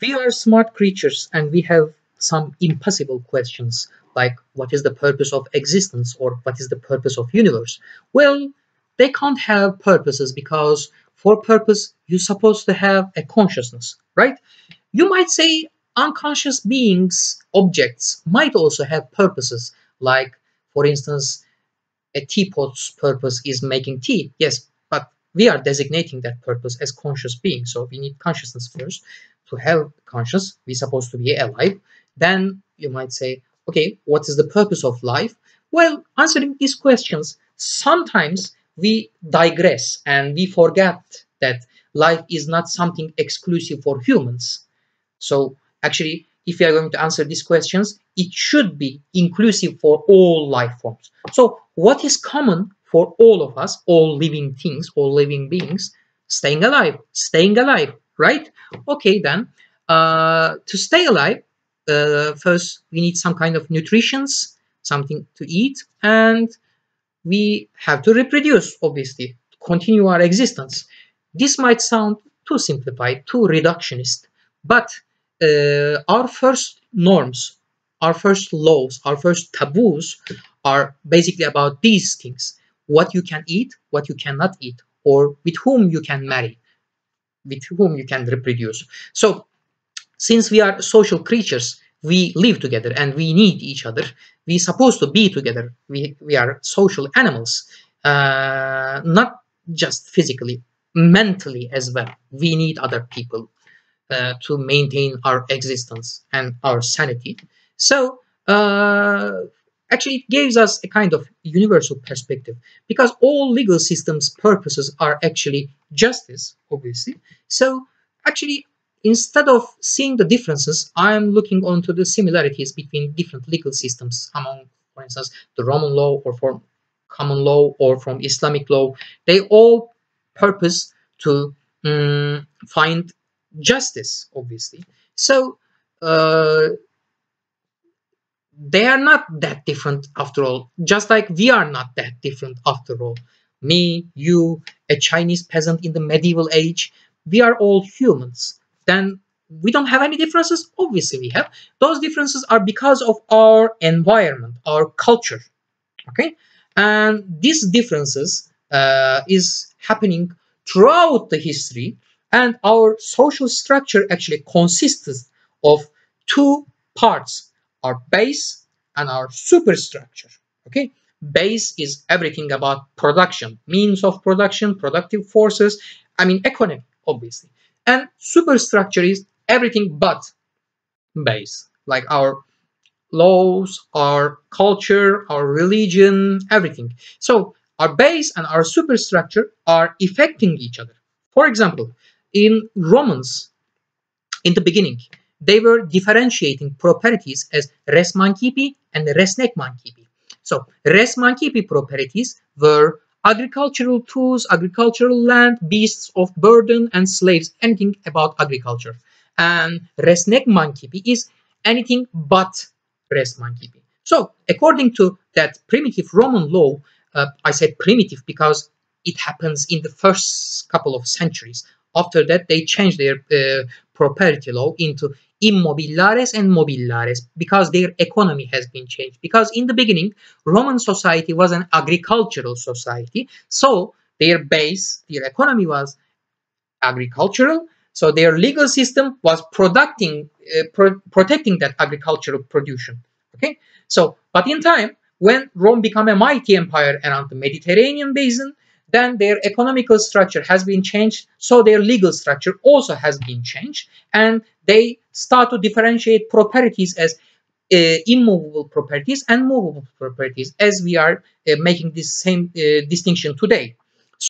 We are smart creatures and we have some impossible questions like what is the purpose of existence or what is the purpose of universe? Well, they can't have purposes because for purpose you're supposed to have a consciousness, right? You might say unconscious beings, objects might also have purposes like for instance a teapot's purpose is making tea. Yes, but we are designating that purpose as conscious being. So we need consciousness first. To have conscious, we're supposed to be alive. Then you might say, okay, what is the purpose of life? Well, answering these questions, sometimes we digress and we forget that life is not something exclusive for humans. So actually, if we are going to answer these questions, it should be inclusive for all life forms. So what is common for all of us, all living things, all living beings? Staying alive, right? Okay, then to stay alive, first we need some kind of nutrition, something to eat, and we have to reproduce, obviously, to continue our existence. This might sound too simplified, too reductionist, but our first norms, our first laws, our first taboos are basically about these things: what you can eat, what you cannot eat, or with whom you can marry, with whom you can reproduce. So since we are social creatures, we live together and we need each other. We're supposed to be together. We are social animals, not just physically, mentally as well. We need other people to maintain our existence and our sanity. So actually it gives us a kind of universal perspective because all legal systems purposes are actually justice, obviously. So actually instead of seeing the differences, I'm looking onto the similarities between different legal systems among, for instance, the Roman law or from common law or from Islamic law. They all purpose to find justice, obviously. So they are not that different after all, just like we are not that different after all. Me, you, a Chinese peasant in the medieval age, we are all humans. Then we don't have any differences? Obviously we have. Those differences are because of our environment, our culture, okay? And these differences is happening throughout the history, and our social structure actually consists of two parts: our base and our superstructure. Okay, base is everything about production, means of production, productive forces, I mean economy, obviously. And superstructure is everything but base, like our laws, our culture, our religion, everything. So our base and our superstructure are affecting each other. For example, in Romans, in the beginning, they were differentiating properties as res mancipi and res nec mancipi. So res mancipi properties were agricultural tools, agricultural land, beasts of burden, and slaves, anything about agriculture. And res nec mancipi is anything but res mancipi. So according to that primitive Roman law, I say primitive because it happens in the first couple of centuries. After that, they changed their property law into immobiliares and mobiliares because their economy has been changed. Because in the beginning, Roman society was an agricultural society. So their base, their economy was agricultural. So their legal system was protecting that agricultural production. Okay. So, but in time, when Rome became a mighty empire around the Mediterranean basin, then their economical structure has been changed, so their legal structure also has been changed, and they start to differentiate properties as immovable properties and movable properties, as we are making this same distinction today.